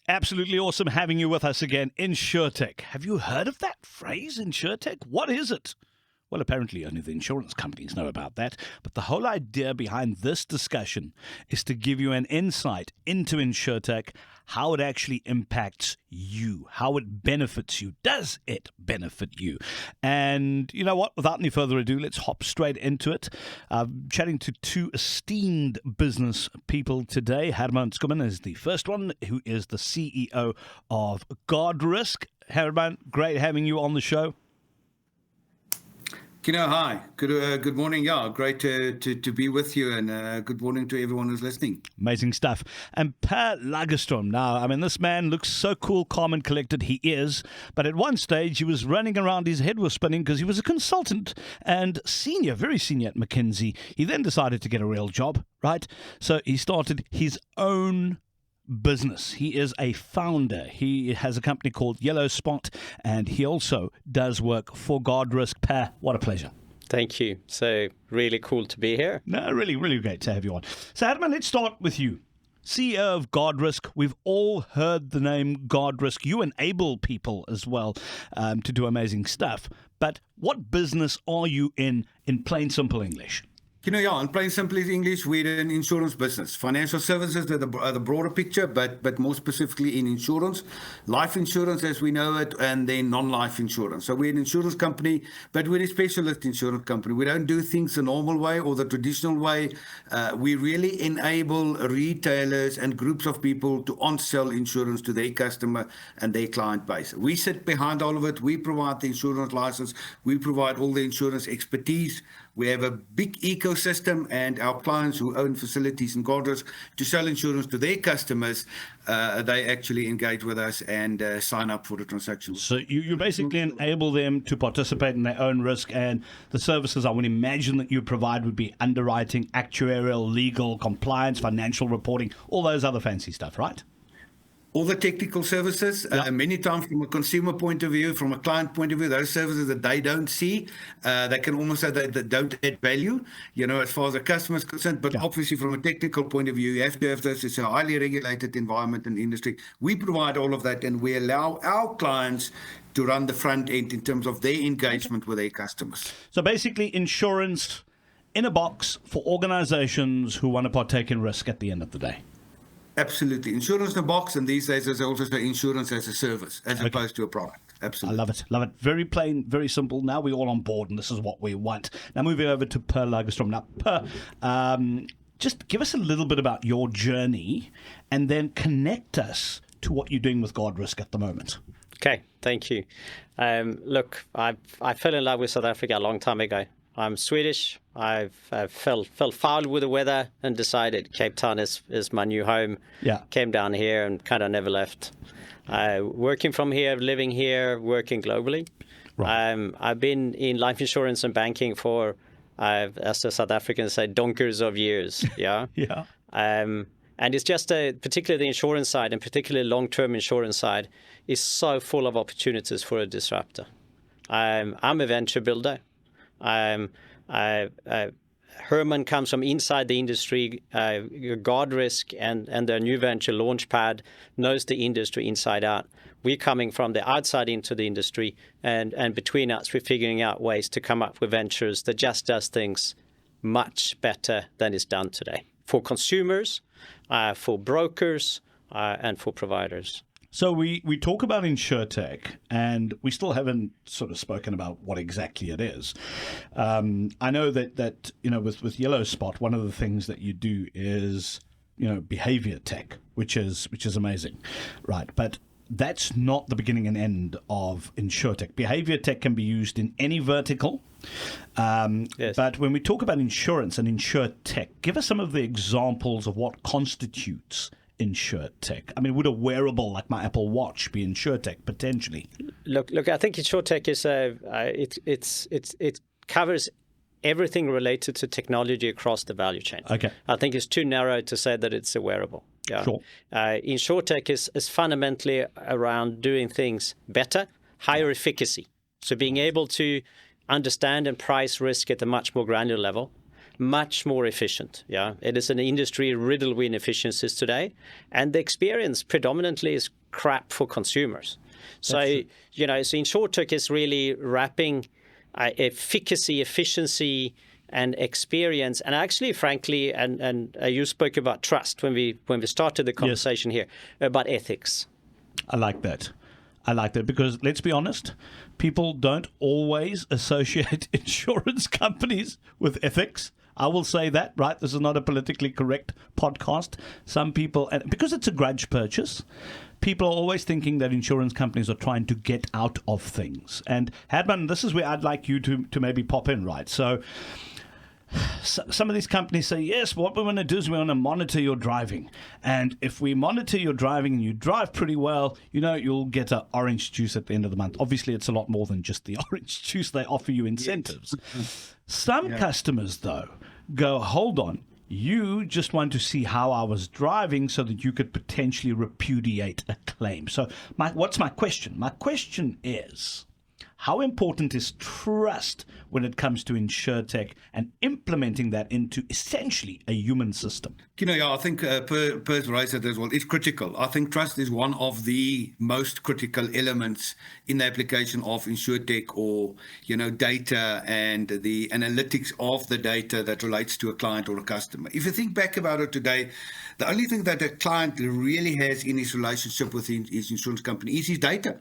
Absolutely awesome having you with us again, InsurTech. Have you heard of that phrase, InsurTech? What is it? Well, apparently only the insurance companies know about that, but the whole idea behind this discussion is to give you an insight into InsurTech, how it actually impacts you, how it benefits you. Does it benefit you? And you know what? Without any further ado, let's hop straight into it. Chatting to two esteemed business people today. Herman Schoeman is the first one, who is the CEO of Guardrisk. Herman, great having you on the show. Kieno, hi. Good morning. Yeah, great to be with you, and good morning to everyone who's listening. Amazing stuff. And Per Lagerstrom. Now, I mean, this man looks so cool, calm, and collected. He is. But at one stage, he was running around. His head was spinning because he was a consultant and senior, very senior at McKinsey. He then decided to get a real job, right? So he started his own business. He is a founder. He has a company called YellowSpot, and he also does work for Guardrisk. Per, what a pleasure. Thank you. So really cool to be here. No, really, really great to have you on. So Herman, let's start with you. CEO of Guardrisk. We've all heard the name Guardrisk. You enable people as well to do amazing stuff. But what business are you in plain, simple English? Yeah, in plain simple English, we're an insurance business. Financial services are the broader picture, but more specifically in insurance, life insurance as we know it, and then non-life insurance. So we're an insurance company, but we're a specialist insurance company. We don't do things the normal way or the traditional way. We really enable retailers and groups of people to on-sell insurance to their customer and their client base. We sit behind all of it. We provide the insurance license. We provide all the insurance expertise. We have a big ecosystem, and our clients who own facilities in Guardrisk to sell insurance to their customers, they actually engage with us and sign up for the transaction. So you basically enable them to participate in their own risk, and the services I would imagine that you provide would be underwriting, actuarial, legal, compliance, financial reporting, all those other fancy stuff, right? All the technical services, many times from a consumer point of view, from a client point of view, those services that they don't see, they can almost say that they don't add value, as far as the customer is concerned. But obviously from a technical point of view, you have to have this. It's a highly regulated environment and industry. We provide all of that, and we allow our clients to run the front end in terms of their engagement with their customers. So basically insurance in a box for organizations who want to partake in risk at the end of the day. Absolutely. Insurance in a box, and these days there's also insurance as a service, as opposed to a product. Absolutely. I love it. Love it. Very plain, very simple. Now we're all on board, and this is what we want. Now moving over to Per Lagerstrom. Now, Per, just give us a little bit about your journey, and then connect us to what you're doing with Guardrisk at the moment. Okay, thank you. Look, I fell in love with South Africa a long time ago. I'm Swedish. I fell foul with the weather and decided Cape Town is my new home. Yeah. Came down here and kind of never left. Working from here, living here, working globally. Right. I've been in life insurance and banking for, as the South Africans say, donkers of years. Yeah. Yeah. And it's just particularly the insurance side, and particularly long-term insurance side, is so full of opportunities for a disruptor. I'm a venture builder. Herman comes from inside the industry. Guardrisk and their new venture Launchpad knows the industry inside out. We're coming from the outside into the industry, and between us, we're figuring out ways to come up with ventures that just does things much better than it's done today for consumers, for brokers, and for providers. So we talk about InsurTech, and we still haven't sort of spoken about what exactly it is. I know that with YellowSpot, one of the things that you do is BehaviorTech, which is amazing, right? But that's not the beginning and end of InsurTech. BehaviorTech can be used in any vertical. Yes. But when we talk about insurance and InsurTech, give us some of the examples of what constitutes InsurTech. I mean, would a wearable like my Apple Watch be InsurTech potentially? Look. I think InsurTech is it covers everything related to technology across the value chain. Okay. I think it's too narrow to say that it's a wearable. Yeah. Sure. InsurTech is fundamentally around doing things better, higher efficacy. So being able to understand and price risk at a much more granular level, much more efficient. Yeah, it is an industry riddled with inefficiencies today, and the experience predominantly is crap for consumers. So so InsurTech is really wrapping efficacy, efficiency, and experience, and actually, frankly, and you spoke about trust when we started the conversation here about ethics. I like that. Because let's be honest, people don't always associate insurance companies with ethics. I will say that, right? This is not a politically correct podcast. Some people, and because it's a grudge purchase, people are always thinking that insurance companies are trying to get out of things. And Herman, this is where I'd like you to maybe pop in, right? So some of these companies say, yes, what we want to do is we want to monitor your driving. And if we monitor your driving and you drive pretty well, you'll get an orange juice at the end of the month. Obviously, it's a lot more than just the orange juice. They offer you incentives. Some customers, though, go, hold on. You just want to see how I was driving so that you could potentially repudiate a claim. So what's my question? My question is, how important is trust when it comes to InsurTech and implementing that into essentially a human system? I think Per's raised it as well. It's critical. I think trust is one of the most critical elements in the application of InsurTech or, data and the analytics of the data that relates to a client or a customer. If you think back about it today, the only thing that a client really has in his relationship with his insurance company is his data.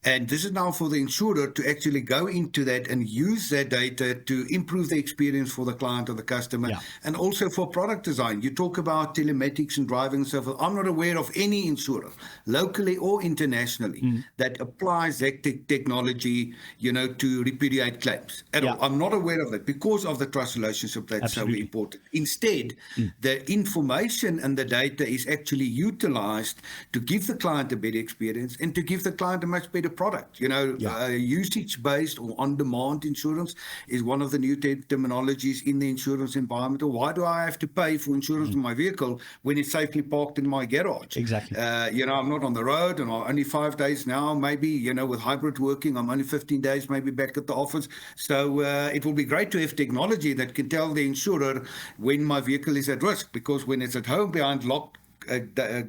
And this is now for the insurer to actually go into that and use that data to improve the experience for the client or the customer, and also for product design. You talk about telematics and driving and so forth. I'm not aware of any insurer, locally or internationally, that applies that technology, to repudiate claims at all. I'm not aware of that because of the trust relationship that's so important. Instead, the information and the data is actually utilized to give the client a better experience and to give the client a much better product. Usage-based or on-demand insurance is one of the new terminologies in the insurance environment. Or why do I have to pay for insurance on my vehicle when it's safely parked in my garage? Exactly. I'm not on the road, and I'm only 5 days now, maybe, with hybrid working, I'm only 15 days maybe back at the office. So it will be great to have technology that can tell the insurer when my vehicle is at risk, because when it's at home behind locked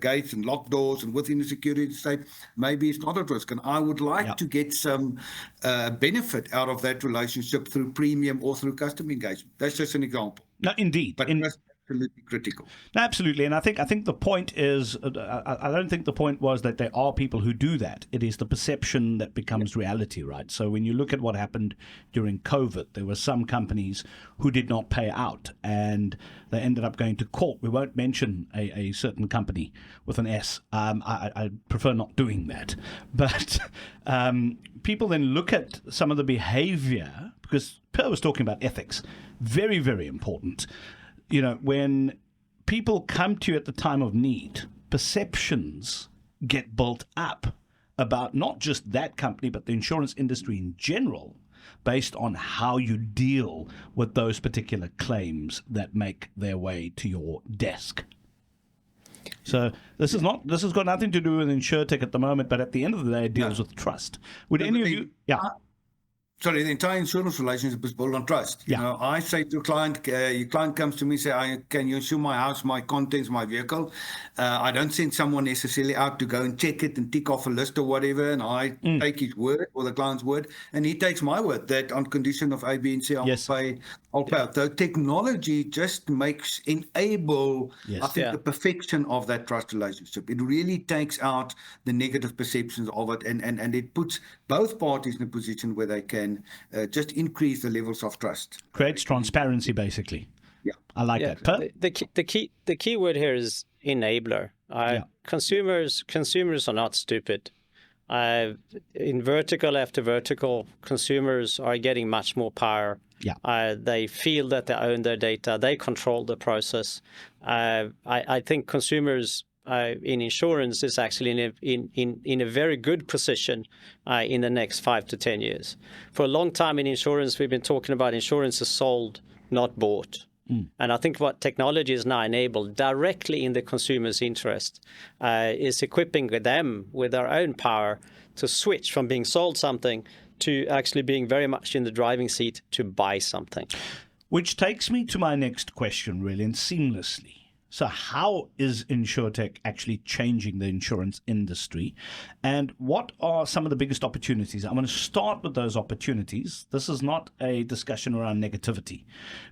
gates and locked doors and within the security state, maybe it's not at risk. And I would like to get some benefit out of that relationship through premium or through customer engagement. That's just an example. No, indeed. But that's absolutely critical. Absolutely. And I think the point is, I don't think the point was that there are people who do that. It is the perception that becomes reality, right? So when you look at what happened during COVID, there were some companies who did not pay out and they ended up going to court. We won't mention a certain company with an S. I prefer not doing that. But people then look at some of the behavior, because Per was talking about ethics, very, very important. When people come to you at the time of need, perceptions get built up about not just that company, but the insurance industry in general, based on how you deal with those particular claims that make their way to your desk. So this has got nothing to do with InsurTech at the moment, but at the end of the day, it deals with trust. Would any of you? Yeah. Sorry, the entire insurance relationship is built on trust. I say to a client, your client comes to me and say, can you insure my house, my contents, my vehicle? I don't send someone necessarily out to go and check it and tick off a list or whatever. And I take his word or the client's word, and he takes my word that on condition of A, B, and C, I'll pay. The technology just enable, I think, the perfection of that trust relationship. It really takes out the negative perceptions of it, and it puts both parties in a position where they can just increase the levels of trust. Creates transparency, basically. Yeah, I like that. The key word here is enabler. Consumers are not stupid. In vertical after vertical, consumers are getting much more power. They feel that they own their data. They control the process. I think consumers in insurance is actually in a very good position in the next 5 to 10 years. For a long time in insurance, we've been talking about insurance is sold, not bought. And I think what technology is now enabled directly in the consumer's interest is equipping them with their own power to switch from being sold something to actually being very much in the driving seat to buy something. Which takes me to my next question, really, and seamlessly. So how is InsurTech actually changing the insurance industry? And what are some of the biggest opportunities? I'm going to start with those opportunities. This is not a discussion around negativity,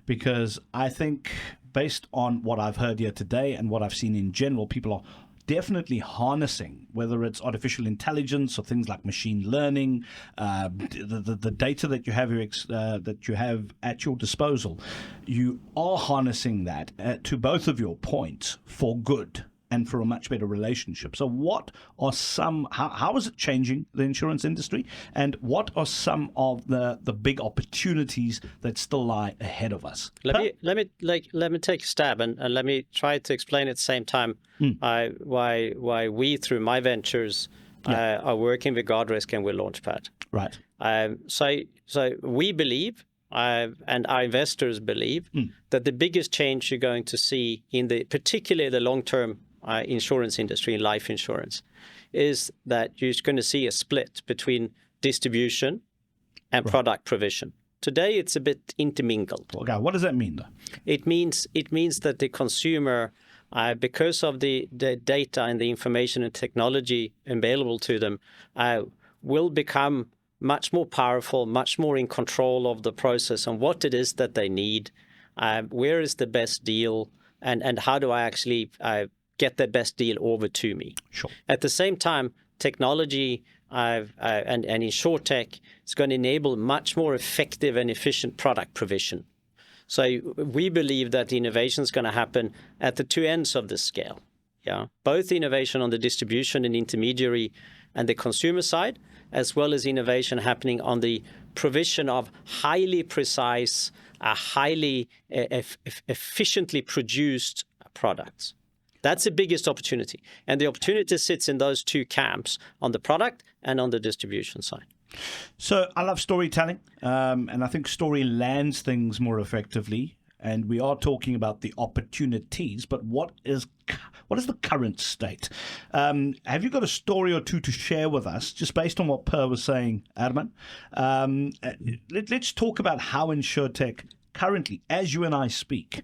because I think based on what I've heard here today and what I've seen in general, people are definitely harnessing, whether it's artificial intelligence or things like machine learning, the data that you have at your disposal. You are harnessing that to both of your points for good and for a much better relationship. So what are how is it changing the insurance industry, and what are some of the big opportunities that still lie ahead of us? Let me take a stab and let me try to explain at the same time why we, through my ventures, are working with Guardrisk and with Launchpad. Right. So we believe, and our investors believe, that the biggest change you're going to see in particularly the long-term insurance industry, in life insurance, is that you're going to see a split between distribution and product provision. Today, it's a bit intermingled. Okay, what does that mean, though? It means that the consumer, because of the data and the information and technology available to them, will become much more powerful, much more in control of the process and what it is that they need, where is the best deal, and how do I actually get the best deal over to me. Sure. At the same time, technology and InsurTech is going to enable much more effective and efficient product provision. So we believe that innovation is going to happen at the two ends of the scale. Yeah, both innovation on the distribution and intermediary and the consumer side, as well as innovation happening on the provision of highly precise, highly efficiently produced products. That's the biggest opportunity. And the opportunity sits in those two camps, on the product and on the distribution side. So I love storytelling, and I think story lands things more effectively. And we are talking about the opportunities, but what is the current state? Have you got a story or two to share with us, just based on what Per was saying, Herman? Let's talk about how InsurTech currently, as you and I speak,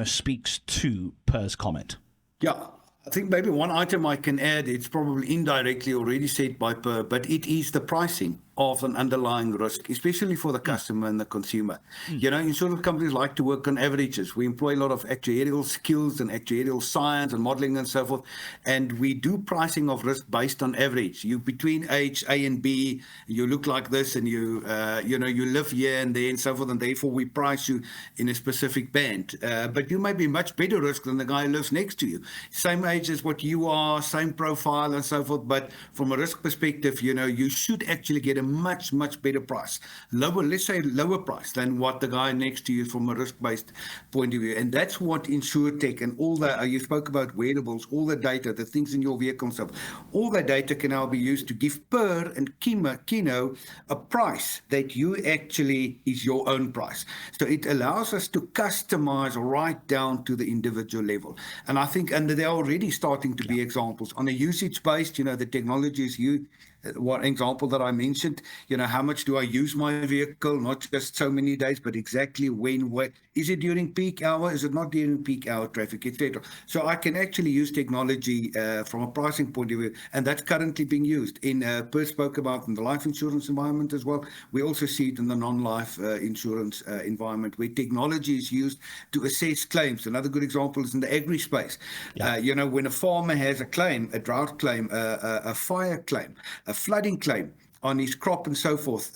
speaks to Per's comment. Yeah, I think maybe one item I can add, it's probably indirectly already said by Per, but it is the pricing of an underlying risk, especially for the customer and the consumer. Insurance companies like to work on averages. We employ a lot of actuarial skills and actuarial science and modeling and so forth, and we do pricing of risk based on average. You between age A and B, you look like this, and you live here and there and so forth, and therefore we price you in a specific band. But you may be much better risk than the guy who lives next to you. Same age as what you are, same profile and so forth, but from a risk perspective, you should actually get a much better price, lower price than what the guy next to you from a risk-based point of view. And that's what InsurTech and all that, you spoke about wearables, all the data, the things in your vehicle and stuff, all that data can now be used to give Per and Kieno a price that you actually is your own price. So it allows us to customize right down to the individual level. And I think, and there are already starting to be examples on a usage-based, the technology is used. One example that I mentioned, how much do I use my vehicle? Not just so many days, but exactly when, where. Is it during peak hour? Is it not during peak hour traffic, etc.? So I can actually use technology from a pricing point of view, and that's currently being used. Per spoke about in the life insurance environment as well. We also see it in the non-life insurance environment, where technology is used to assess claims. Another good example is in the agri space. Yeah. When a farmer has a claim, a drought claim, a fire claim, a flooding claim on his crop and so forth,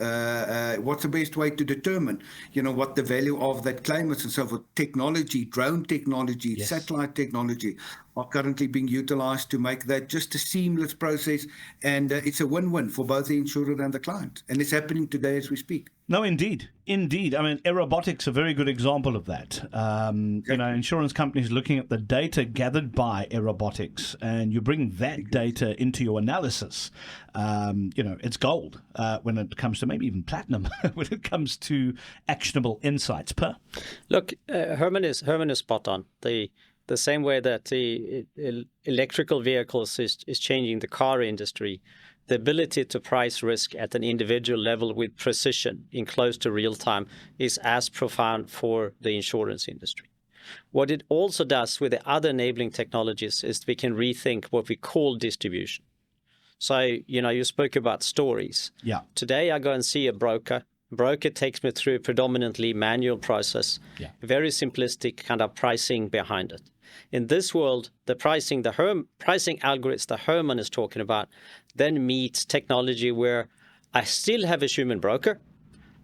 what's the best way to determine, what the value of that claim is and so forth? Technology, drone technology, satellite technology are currently being utilized to make that just a seamless process, and it's a win-win for both the insurer and the client, and it's happening today as we speak. No, indeed. I mean, aerobotics, a very good example of that. Insurance companies looking at the data gathered by aerobotics, and you bring that data into your analysis. It's gold when it comes to, maybe even platinum when it comes to actionable insights. Per? Look, Herman is spot on. the same way that the electrical vehicles is changing the car industry, the ability to price risk at an individual level with precision in close to real time is as profound for the insurance industry. What it also does with the other enabling technologies is we can rethink what we call distribution. So, you spoke about stories. Yeah. Today I go and see a broker. Broker takes me through a predominantly manual process, very simplistic kind of pricing behind it. In this world, the pricing algorithms that Herman is talking about then meets technology where I still have a human broker,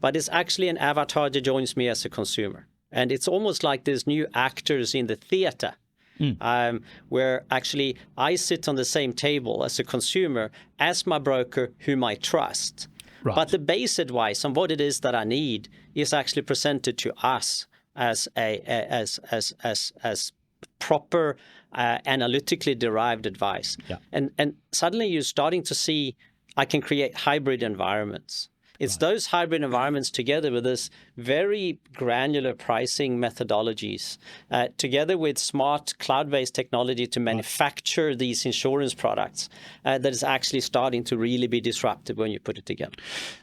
but it's actually an avatar that joins me as a consumer. And it's almost like there's new actors in the theater, where actually I sit on the same table as a consumer as my broker whom I trust. Right. But the base advice on what it is that I need is actually presented to us as proper analytically derived advice. Yeah. And suddenly you're starting to see I can create hybrid environments. It's those hybrid environments together with this very granular pricing methodologies, together with smart cloud-based technology to manufacture these insurance products, that is actually starting to really be disruptive when you put it together.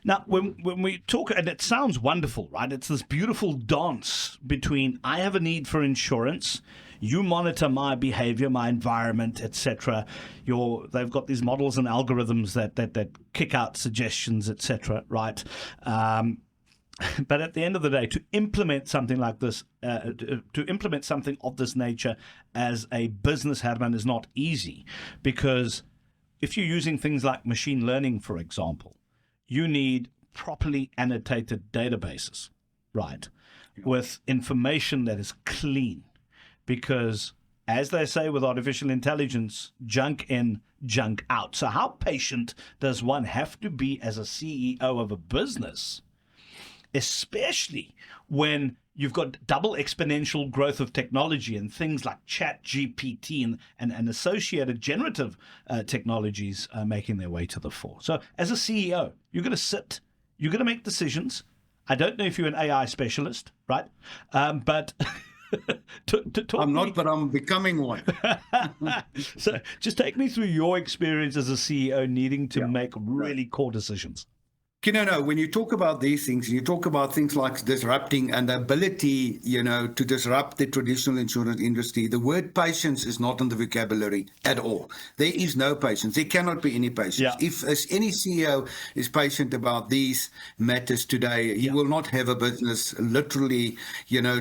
Now, when we talk, and it sounds wonderful, right? It's this beautiful dance between I have a need for insurance, you monitor my behavior, my environment, etc. They've got these models and algorithms that kick out suggestions, etc. Right? But at the end of the day, to implement something like this, to implement something of this nature as a business, Herman, is not easy, because if you're using things like machine learning, for example, you need properly annotated databases, right, with information that is clean. Because, as they say with artificial intelligence, junk in, junk out. So how patient does one have to be as a CEO of a business, especially when you've got double exponential growth of technology and things like Chat GPT and associated generative technologies making their way to the fore? So as a CEO, you're going to sit, you're going to make decisions. I don't know if you're an AI specialist, right? But... I'm not, but I'm becoming one. So just take me through your experience as a CEO needing to make really core decisions. No, when you talk about these things, you talk about things like disrupting and the ability, to disrupt the traditional insurance industry. The word patience is not in the vocabulary at all. There is no patience. There cannot be any patience. Yeah. If any CEO is patient about these matters today, he will not have a business literally,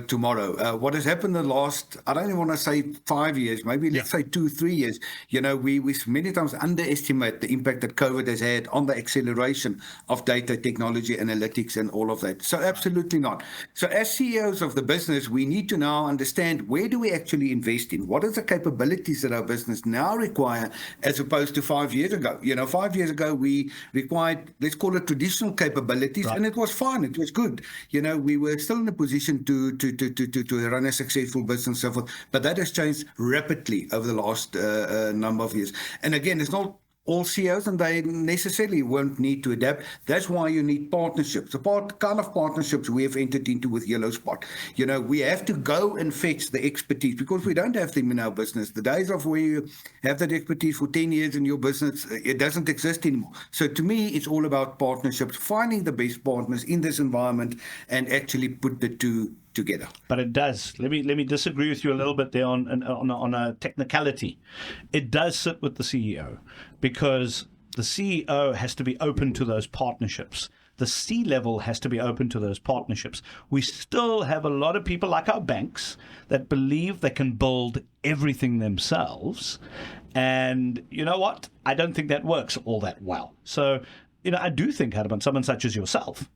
tomorrow. What has happened in the last, I don't even want to say 5 years, maybe let's say 2-3 years, we many times underestimate the impact that COVID has had on the acceleration of data technology, analytics, and all of that. So absolutely not. So as CEOs of the business, we need to now understand, where do we actually invest in? What are the capabilities that our business now require as opposed to 5 years ago? 5 years ago, we required, let's call it traditional capabilities, and it was fine. It was good. We were still in a position to run a successful business and so forth. But that has changed rapidly over the last number of years. And again, it's not all CEOs, and they necessarily won't need to adapt. That's why you need partnerships. The kind of partnerships we have entered into with YellowSpot. We have to go and fetch the expertise, because we don't have them in our business. The days of where you have that expertise for 10 years in your business, it doesn't exist anymore. So to me, it's all about partnerships, finding the best partners in this environment and actually put the two together. But it does. Let me disagree with you a little bit there on a technicality. It does sit with the CEO, because the CEO has to be open to those partnerships. The C-level has to be open to those partnerships. We still have a lot of people like our banks that believe they can build everything themselves. And you know what? I don't think that works all that well. So, I do think, Herman, someone such as yourself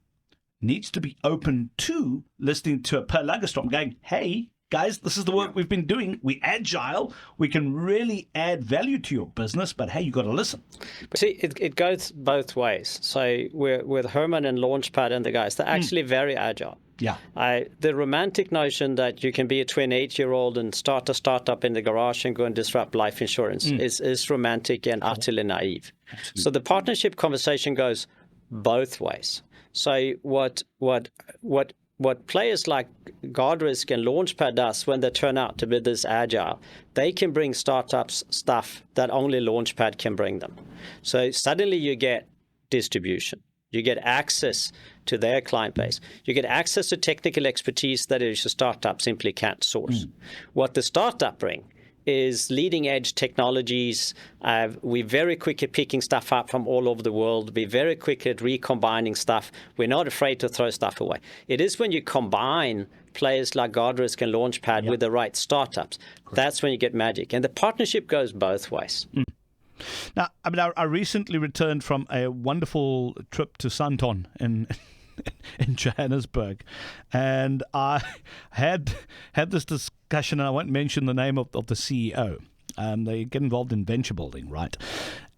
needs to be open to listening to Per Lagerstrom going, hey, guys, this is the work we've been doing. We're agile. We can really add value to your business, but hey, you got to listen. But see, it goes both ways. So with Herman and Launchpad and the guys, they're actually very agile. Yeah. The romantic notion that you can be a 28-year-old and start a startup in the garage and go and disrupt life insurance is romantic and utterly naive. Absolutely. So the partnership conversation goes both ways. So what what players like Guardrisk and Launchpad does when they turn out to be this agile, they can bring startups stuff that only Launchpad can bring them. So suddenly you get distribution. You get access to their client base. You get access to technical expertise that a startup simply can't source. What the startup bring is leading edge technologies. We're very quick at picking stuff up from all over the world. We're very quick at recombining stuff. We're not afraid to throw stuff away. It is when you combine players like Guardrisk and Launchpad with the right startups, that's when you get magic. And the partnership goes both ways. Now, I mean, I recently returned from a wonderful trip to Santon in Johannesburg, and I had this discussion, and I won't mention the name of the CEO. They get involved in venture building, right?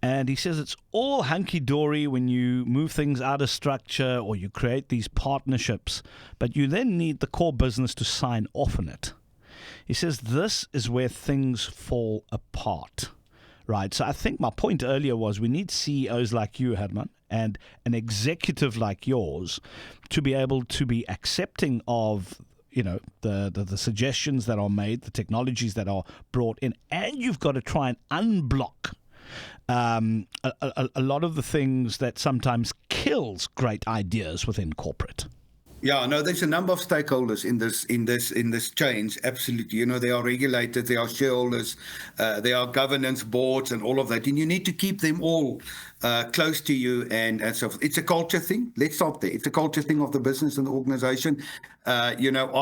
And he says it's all hunky-dory when you move things out of structure or you create these partnerships, but you then need the core business to sign off on it. He says this is where things fall apart. Right. So I think my point earlier was we need CEOs like you, Herman, and an executive like yours to be able to be accepting of, the suggestions that are made, the technologies that are brought in, and you've got to try and unblock a lot of the things that sometimes kills great ideas within corporate. Yeah, no, there's a number of stakeholders in this change. Absolutely. There are regulators, there are shareholders, there are governance boards and all of that. And you need to keep them all close to you and so forth. It's a culture thing. Let's start there. It's a culture thing of the business and the organization. Are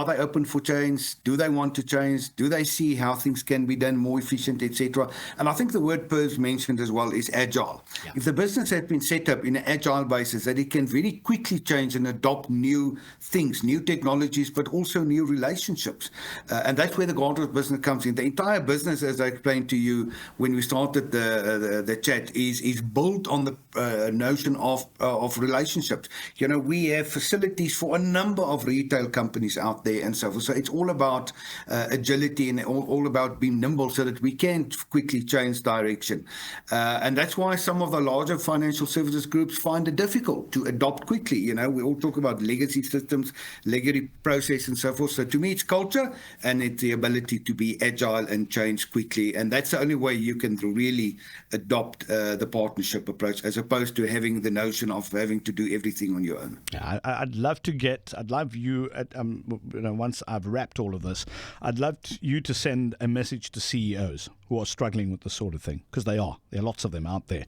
they open for change? Do they want to change? Do they see how things can be done more efficient, etc.? And I think the word Pers mentioned as well is agile. Yeah. If the business has been set up in an agile basis, that it can very quickly change and adopt new things, new technologies, but also new relationships. And that's where the Guardrisk business comes in. The entire business, as I explained to you when we started the chat, is built on the notion of relationships. We have facilities for a number of retail companies out there and so forth. So it's all about agility and all about being nimble so that we can quickly change direction. And that's why some of the larger financial services groups find it difficult to adopt quickly. We all talk about legacy systems, legacy process and so forth. So to me, it's culture and it's the ability to be agile and change quickly. And that's the only way you can really adopt the partnership approach, as opposed to having the notion of having to do everything on your own. Yeah, I'd love you, once I've wrapped all of this, I'd love you to send a message to CEOs who are struggling with this sort of thing, because there are lots of them out there,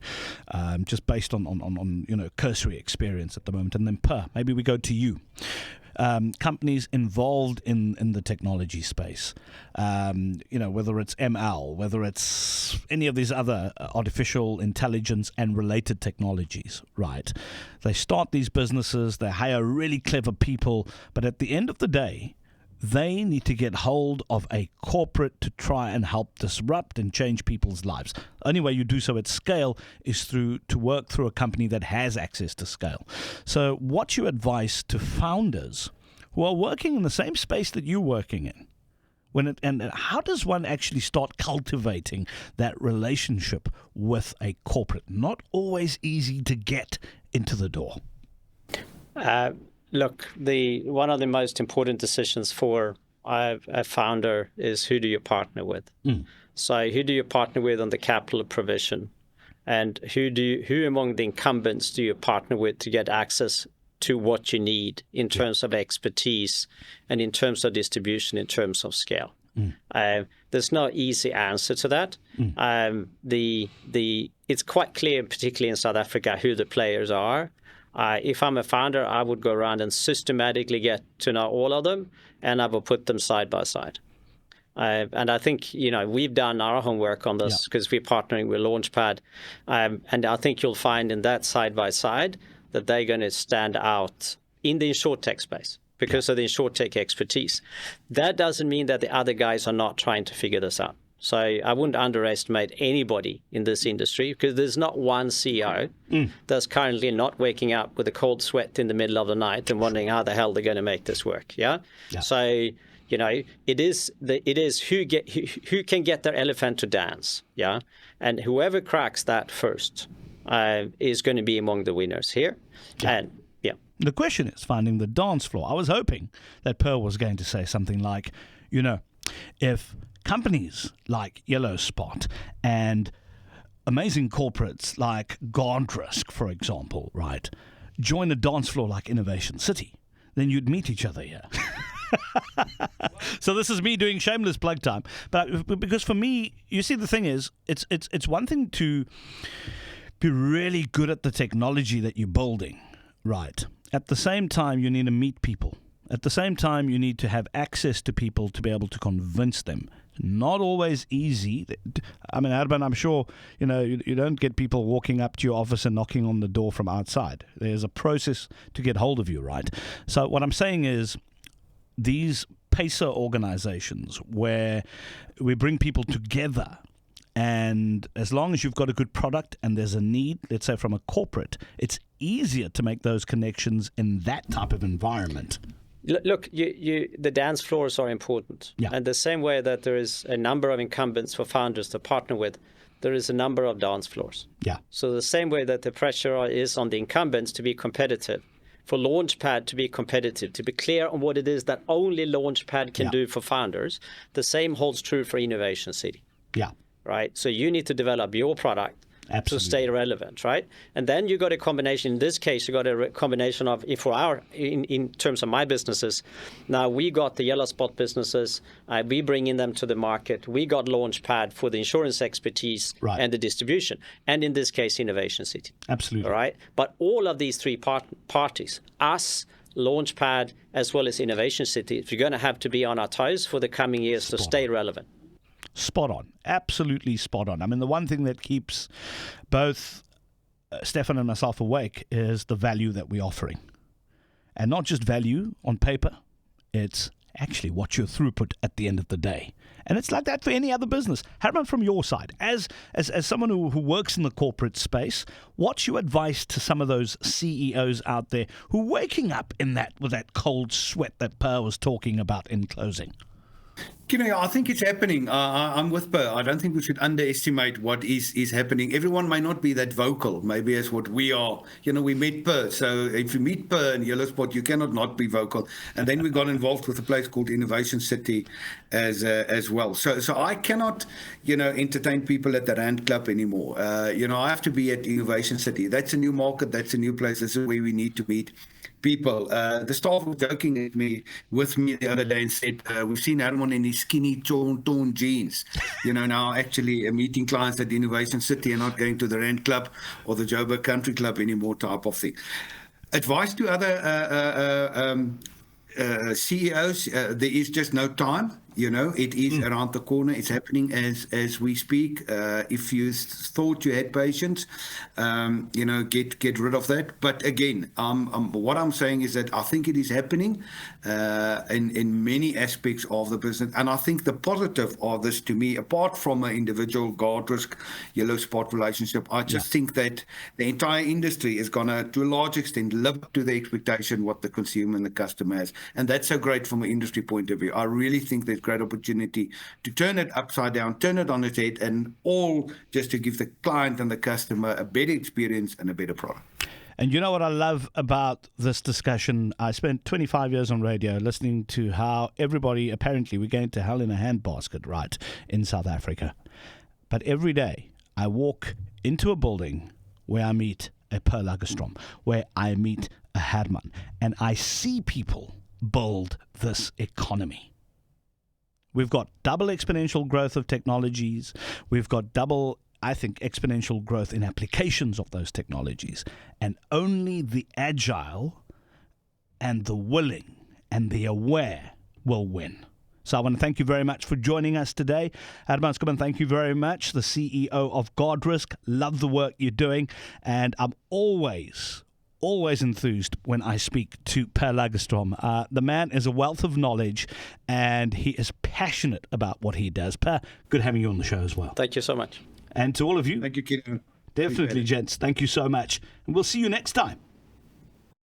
just based on cursory experience at the moment. And then maybe we go to you. Companies involved in the technology space, whether it's ML, whether it's any of these other artificial intelligence and related technologies, right? They start these businesses, they hire really clever people, but at the end of the day, they need to get hold of a corporate to try and help disrupt and change people's lives. The only way you do so at scale is to work through a company that has access to scale. So what's your advice to founders who are working in the same space that you're working in? And how does one actually start cultivating that relationship with a corporate? Not always easy to get into the door. Look, one of the most important decisions for a founder is who do you partner with. So who do you partner with on the capital provision, and who among the incumbents do you partner with to get access to what you need in terms of expertise and in terms of distribution, in terms of scale. There's no easy answer to that. It's quite clear, particularly in South Africa, who the players are. If I'm a founder, I would go around and systematically get to know all of them, and I will put them side by side. And I think, we've done our homework on this because we're partnering with Launchpad. And I think you'll find in that side by side that they're going to stand out in the InsurTech space because of the InsurTech expertise. That doesn't mean that the other guys are not trying to figure this out. So I wouldn't underestimate anybody in this industry, because there's not one CEO that's currently not waking up with a cold sweat in the middle of the night and wondering how the hell they're going to make this work. Yeah. So, it is who can get their elephant to dance. Yeah. And whoever cracks that first is going to be among the winners here. And The question is finding the dance floor. I was hoping that Pearl was going to say something like, if companies like YellowSpot and amazing corporates like Guardrisk, for example, right, join a dance floor like Innovation City, then you'd meet each other here. So this is me doing shameless plug time. But because for me, you see, the thing is, it's one thing to be really good at the technology that you're building, right? At the same time, you need to meet people. At the same time, you need to have access to people to be able to convince them. Not always easy. I mean, Herman, I'm sure, you don't get people walking up to your office and knocking on the door from outside. There's a process to get hold of you, right? So what I'm saying is these PACER organizations where we bring people together, and as long as you've got a good product and there's a need, let's say from a corporate, it's easier to make those connections in that type of environment. Look, the dance floors are important. Yeah. And the same way that there is a number of incumbents for founders to partner with, there is a number of dance floors. Yeah. So the same way that the pressure is on the incumbents to be competitive, for Launchpad to be competitive, to be clear on what it is that only Launchpad can do for founders, the same holds true for Innovation City. Yeah. Right? So you need to develop your product to stay relevant, right? And then you got a combination. In this case, you got a combination of, in terms of my businesses, now we got the YellowSpot businesses, we bringing them to the market. We got Launchpad for the insurance expertise and the distribution, and in this case, Innovation City. Absolutely. All right. But all of these three parties, us, Launchpad, as well as Innovation City, we're going to have to be on our toes for the coming years to stay relevant. Spot on. Absolutely spot on. I mean, the one thing that keeps both Stefan and myself awake is the value that we're offering. And not just value on paper, it's actually what's your throughput at the end of the day. And it's like that for any other business. Herman, from your side, as someone who works in the corporate space, what's your advice to some of those CEOs out there who are waking up with that cold sweat that Per was talking about in closing? I think it's happening. I'm with Per. I don't think we should underestimate what is happening. Everyone may not be that vocal, maybe as what we are. We met Per. So if you meet Per in YellowSpot, you cannot not be vocal. And then we got involved with a place called Innovation City as well. So I cannot, entertain people at the Rand Club anymore. I have to be at Innovation City. That's a new market. That's a new place. That's where we need to meet people. The staff was joking with me the other day and said, we've seen Herman in his skinny, torn jeans, now actually meeting clients at Innovation City and not going to the Rand Club or the Joburg Country Club anymore type of thing. Advice to other CEOs, there is just no time. It is around the corner. It's happening as we speak. If you thought you had patience, get rid of that. But again, what I'm saying is that I think it is happening in many aspects of the business. And I think the positive of this, to me, apart from an individual Guardrisk YellowSpot relationship, I just think that the entire industry is going to a large extent, live up to the expectation what the consumer and the customer has. And that's so great from an industry point of view. I really think there's great opportunity to turn it upside down, turn it on its head, and all just to give the client and the customer a better experience and a better product. And you know what I love about this discussion? I spent 25 years on radio listening to how everybody, apparently, we're going to hell in a handbasket, right, in South Africa. But every day I walk into a building where I meet a Per Lagerstrom, where I meet a Herman, and I see people build this economy. We've got double exponential growth of technologies. We've got double, I think, exponential growth in applications of those technologies. And only the agile and the willing and the aware will win. So I want to thank you very much for joining us today. Herman Schoeman, thank you very much, the CEO of Guardrisk. Love the work you're doing. And I'm always enthused when I speak to Per Lagerstrom. The man is a wealth of knowledge and he is passionate about what he does. Per, good having you on the show as well. Thank you so much. And to all of you, thank you, Kieno. Definitely, gents. Thank you so much. And we'll see you next time.